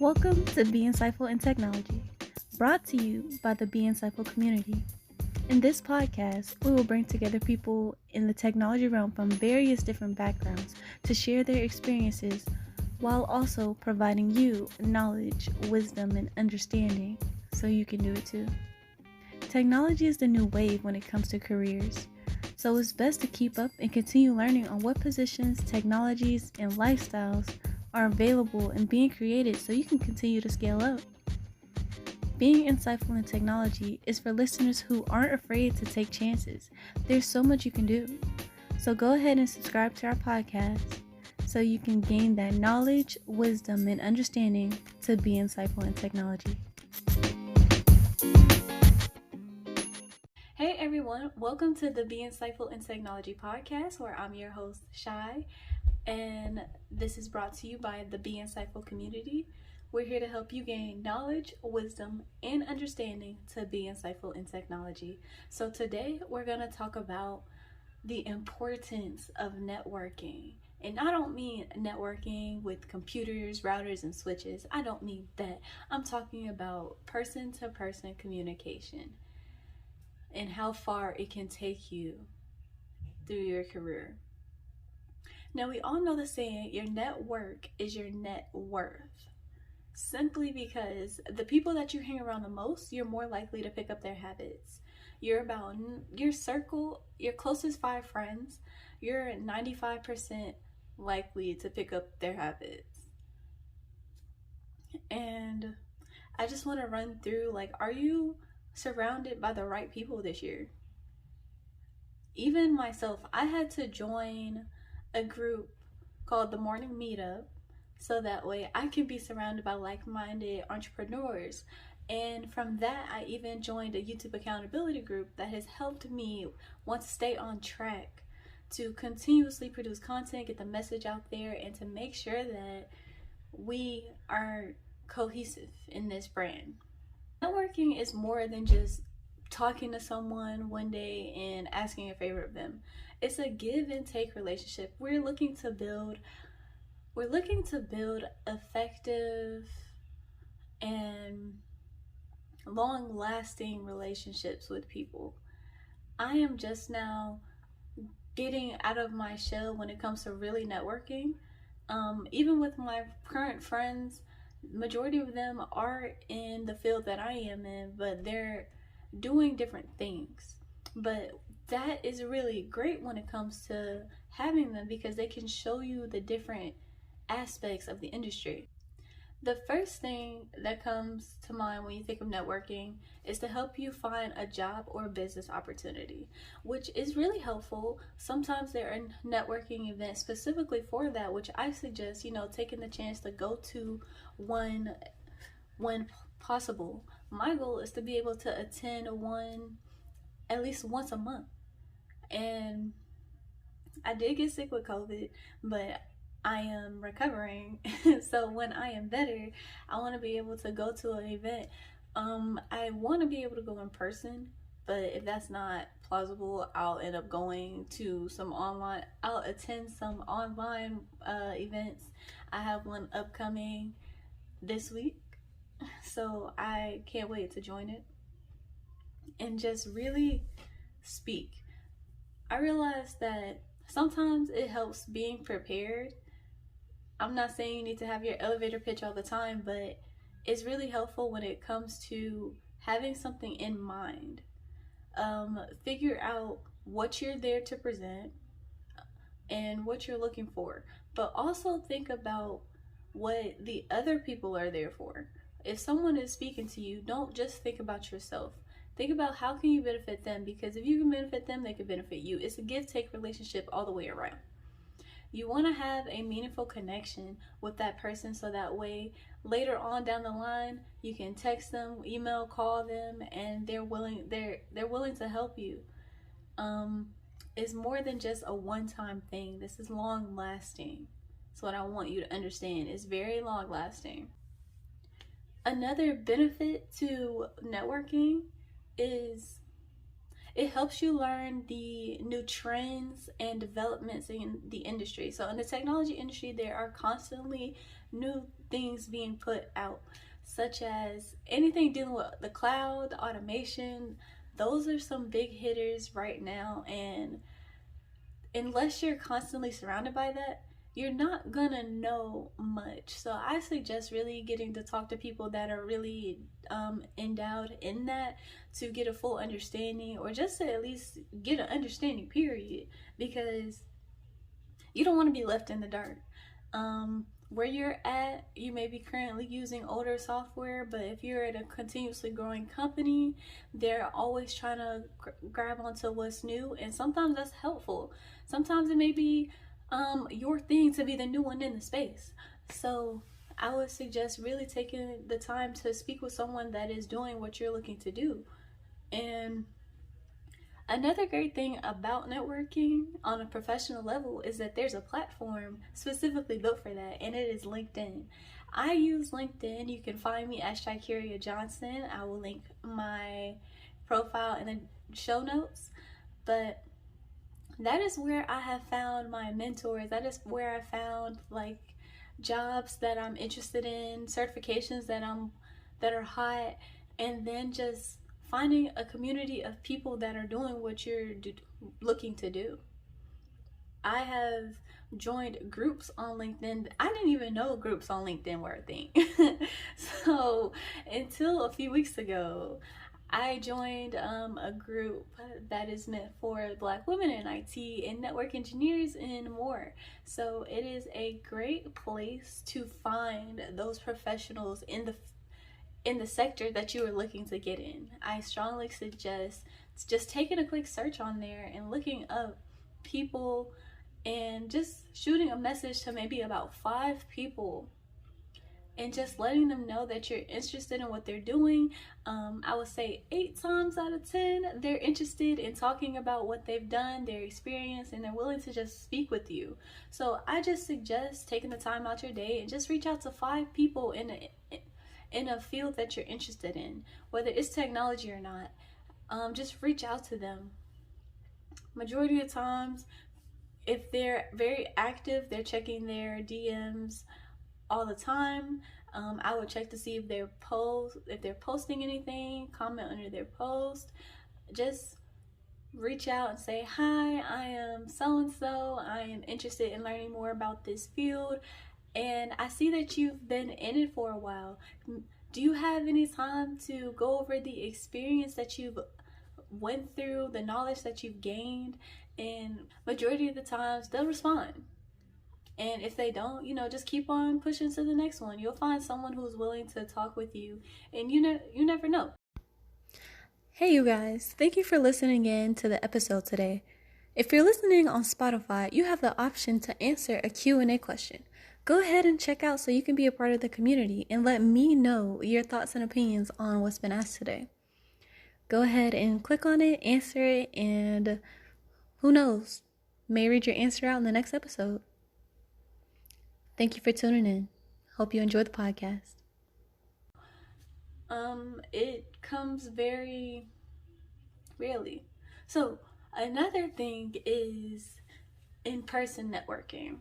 Welcome to Be Insightful in Technology, brought to you by the Be Insightful community. In this podcast, we will bring together people in the technology realm from various different backgrounds to share their experiences while also providing you knowledge, wisdom, and understanding so you can do it too. Technology is the new wave when it comes to careers, so it's best to keep up and continue learning on what positions, technologies, and lifestyles are available and being created so you can continue to scale up. Being insightful in technology is for listeners who aren't afraid to take chances. There's so much you can do. So go ahead and subscribe to our podcast so you can gain that knowledge, wisdom, and understanding to be insightful in technology. Hey everyone, welcome to the Be Insightful in Technology podcast, where I'm your host, Shy, and this is brought to you by the Be Insightful community. We're here to help you gain knowledge, wisdom, and understanding to be insightful in technology. So today we're going to talk about the importance of networking. And I don't mean networking with computers, routers, and switches. I don't mean that. I'm talking about person-to-person communication and how far it can take you through your career. Now, we all know the saying, your network is your net worth. Simply because the people that you hang around the most, you're more likely to pick up their habits. You're about your circle, your closest 5 friends, you're 95% likely to pick up their habits. And I just want to run through, are you surrounded by the right people this year? Even myself, I had to join a group called the Morning Meetup so that way I can be surrounded by like-minded entrepreneurs. And from that, I even joined a YouTube accountability group that has helped me want to stay on track to continuously produce content, get the message out there, and to make sure that we are cohesive in this brand. Networking is more than just talking to someone one day and asking a favor of them. It's a give and take relationship. We're looking to build effective and long-lasting relationships with people. I am just now getting out of my shell when it comes to really networking. Even with my current friends, majority of them are in the field that I am in, but they're doing different things. But that is really great when it comes to having them because they can show you the different aspects of the industry. The first thing that comes to mind when you think of networking is to help you find a job or business opportunity, which is really helpful. Sometimes there are networking events specifically for that, which I suggest, taking the chance to go to one when possible. My goal is to be able to attend one at least once a month. And I did get sick with COVID, but I am recovering. So when I am better, I want to be able to go to an event. I want to be able to go in person, but if that's not plausible, I'll end up going to I'll attend some online events. I have one upcoming this week, so I can't wait to join it and just really speak. I realized that sometimes it helps being prepared. I'm not saying you need to have your elevator pitch all the time, but it's really helpful when it comes to having something in mind. Figure out what you're there to present and what you're looking for, but also think about what the other people are there for. If someone is speaking to you, don't just think about yourself. Think about how can you benefit them, because if you can benefit them, they can benefit you. It's a give-take relationship all the way around. You want to have a meaningful connection with that person so that way later on down the line you can text them, email, call them, and they're willing to help you. It's more than just a one-time thing. This is long-lasting. That's what I want you to understand. It's very long-lasting. Another benefit to networking is it helps you learn the new trends and developments in the industry. So in the technology industry, there are constantly new things being put out, such as anything dealing with the cloud, automation. Those are some big hitters right now, and unless you're constantly surrounded by that, you're not gonna know much. So I suggest really getting to talk to people that are really endowed in that, to get a full understanding, or just to at least get an understanding, period, because you don't want to be left in the dark. Where you're at, you may be currently using older software, but if you're at a continuously growing company, they're always trying to grab onto what's new, and sometimes that's helpful. Sometimes it may be your thing to be the new one in the space. So I would suggest really taking the time to speak with someone that is doing what you're looking to do. And another great thing about networking on a professional level is that there's a platform specifically built for that, and it is LinkedIn. I use LinkedIn. You can find me as Shikeria Johnson. I will link my profile in the show notes. But that is where I have found my mentors. That is where I found like jobs that I'm interested in, certifications that are hot, and then just finding a community of people that are doing what you're looking to do. I have joined groups on LinkedIn. I didn't even know groups on LinkedIn were a thing. So until a few weeks ago, I joined a group that is meant for Black women in IT and network engineers and more. So it is a great place to find those professionals in the sector that you are looking to get in. I strongly suggest just taking a quick search on there and looking up people and just shooting a message to maybe about 5 people and just letting them know that you're interested in what they're doing. I would say 8 times out of 10, they're interested in talking about what they've done, their experience, and they're willing to just speak with you. So I just suggest taking the time out your day and just reach out to 5 people in a field that you're interested in, whether it's technology or not. Just reach out to them. Majority of times, if they're very active, they're checking their DMs all the time. I would check to see if they're posting anything, comment under their post. Just reach out and say, hi, I am so and so. I am interested in learning more about this field, and I see that you've been in it for a while. Do you have any time to go over the experience that you've went through, the knowledge that you've gained? And majority of the times they'll respond. And if they don't, just keep on pushing to the next one. You'll find someone who's willing to talk with you, and you never know. Hey you guys, thank you for listening in to the episode today. If you're listening on Spotify, you have the option to answer a Q&A question. Go ahead and check out so you can be a part of the community and let me know your thoughts and opinions on what's been asked today. Go ahead and click on it, answer it, and who knows, may read your answer out in the next episode. Thank you for tuning in. Hope you enjoyed the podcast. It comes very rarely. So another thing is in-person networking.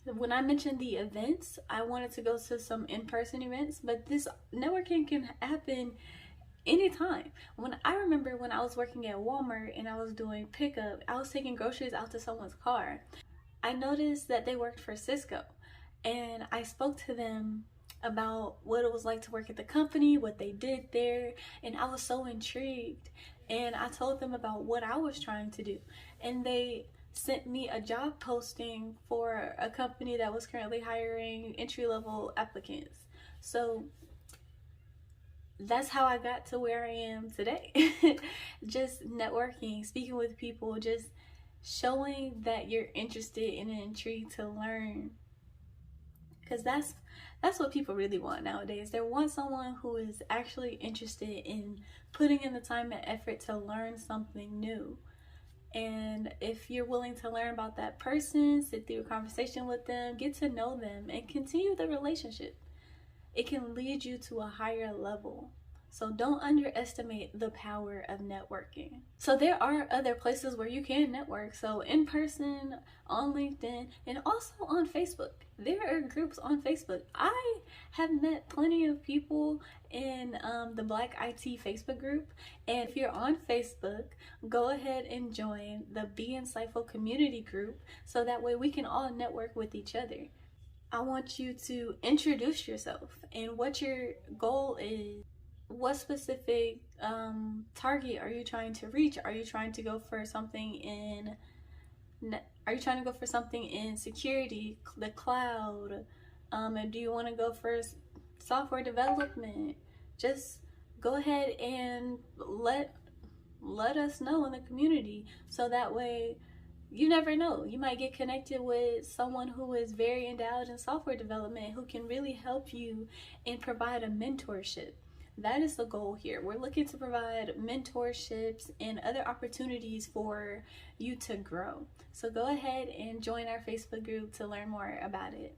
When I mentioned the events, I wanted to go to some in-person events, but this networking can happen anytime. I remember when I was working at Walmart and I was doing pickup, I was taking groceries out to someone's car. I noticed that they worked for Cisco, and I spoke to them about what it was like to work at the company, what they did there, and I was so intrigued. And I told them about what I was trying to do, and they sent me a job posting for a company that was currently hiring entry-level applicants. So that's how I got to where I am today. Just networking, speaking with people, just showing that you're interested and intrigued to learn, because that's what people really want nowadays. They want someone who is actually interested in putting in the time and effort to learn something new. And if you're willing to learn about that person, sit through a conversation with them, get to know them, and continue the relationship, it can lead you to a higher level. So don't underestimate the power of networking. So there are other places where you can network. So in person, on LinkedIn, and also on Facebook. There are groups on Facebook. I have met plenty of people in the Black IT Facebook group. And if you're on Facebook, go ahead and join the Be Insightful community group so that way we can all network with each other. I want you to introduce yourself and what your goal is. What specific target are you trying to reach? Are you trying to go for something in security, the cloud? And do you want to go for software development? Just go ahead and let us know in the community, so that way you never know, you might get connected with someone who is very endowed in software development who can really help you and provide a mentorship. That is the goal here. We're looking to provide mentorships and other opportunities for you to grow. So go ahead and join our Facebook group to learn more about it.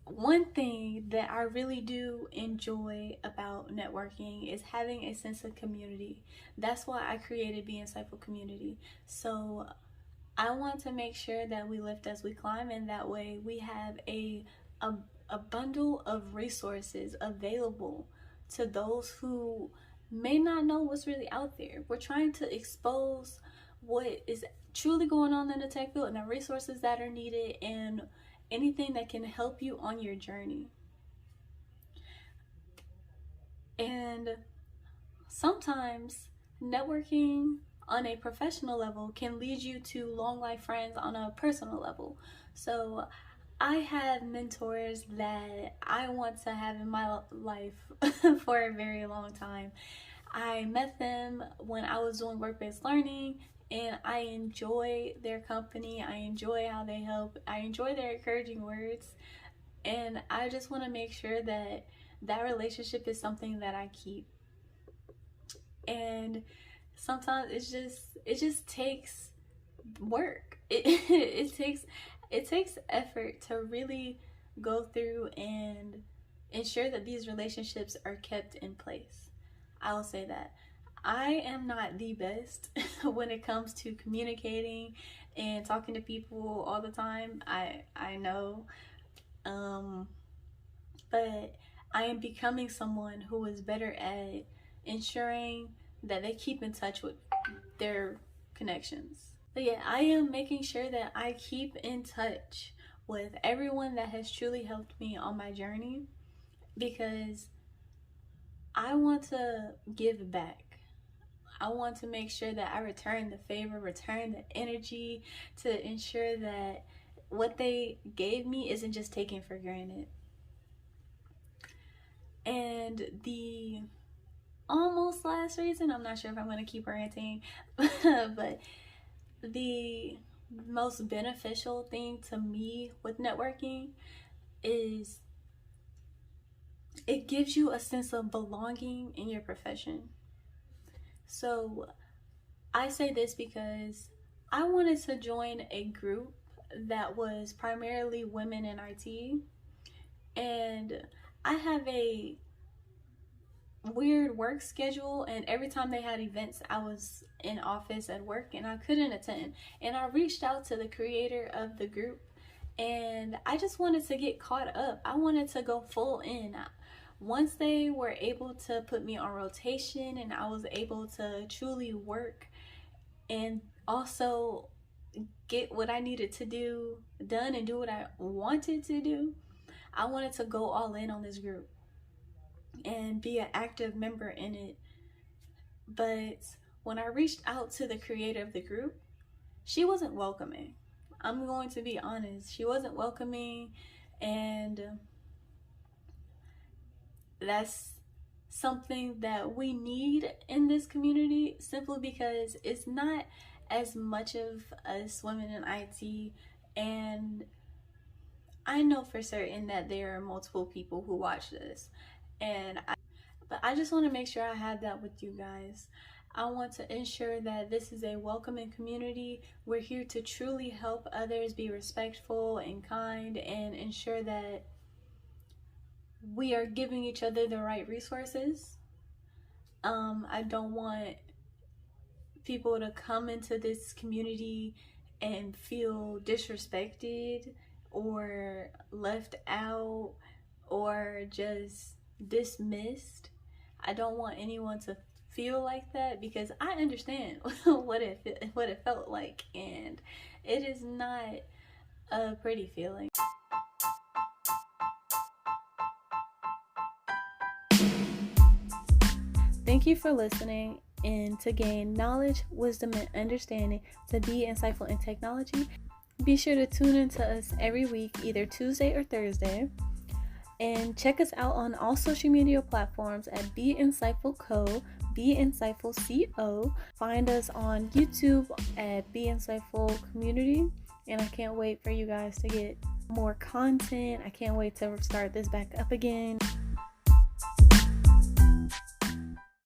One thing that I really do enjoy about networking is having a sense of community. That's why I created Be Insightful Community. So I want to make sure that we lift as we climb, and that way we have a bundle of resources available to those who may not know what's really out there. We're trying to expose what is truly going on in the tech field and the resources that are needed and anything that can help you on your journey. And sometimes networking on a professional level can lead you to long life friends on a personal level. So I have mentors that I want to have in my life for a very long time. I met them when I was doing work-based learning, and I enjoy their company. I enjoy how they help. I enjoy their encouraging words, and I just want to make sure that that relationship is something that I keep. And sometimes it just takes work. It takes effort to really go through and ensure that these relationships are kept in place. I will say that I am not the best when it comes to communicating and talking to people all the time. I know, but I am becoming someone who is better at ensuring that they keep in touch with their connections. But yeah, I am making sure that I keep in touch with everyone that has truly helped me on my journey, because I want to give back. I want to make sure that I return the favor, return the energy, to ensure that what they gave me isn't just taken for granted. And the almost last reason, I'm not sure if I'm going to keep ranting, but the most beneficial thing to me with networking is it gives you a sense of belonging in your profession. So I say this because I wanted to join a group that was primarily women in IT, and I have a weird work schedule, and every time they had events I was in office at work and I couldn't attend. And I reached out to the creator of the group, and I just wanted to get caught up. I wanted to go full in. Once they were able to put me on rotation and I was able to truly work and also get what I needed to do done and do what I wanted to do, I wanted to go all in on this group and be an active member in it. But when I reached out to the creator of the group, she wasn't welcoming. I'm going to be honest. She wasn't welcoming, and that's something that we need in this community, simply because it's not as much of us women in IT, and I know for certain that there are multiple people who watch this, but I just want to make sure I have that with you guys. I want to ensure that this is a welcoming community. We're here to truly help others, be respectful and kind, and ensure that we are giving each other the right resources. I don't want people to come into this community and feel disrespected or left out or just dismissed. I don't want anyone to feel like that, because I understand what it felt like, and it is not a pretty feeling. Thank you for listening, and to gain knowledge, wisdom, and understanding to be insightful in technology, be sure to tune in to us every week, either Tuesday or Thursday. And check us out on all social media platforms at Be Insightful Co, Be Insightful Co. Find us on YouTube at Be Insightful Community. And I can't wait for you guys to get more content. I can't wait to start this back up again.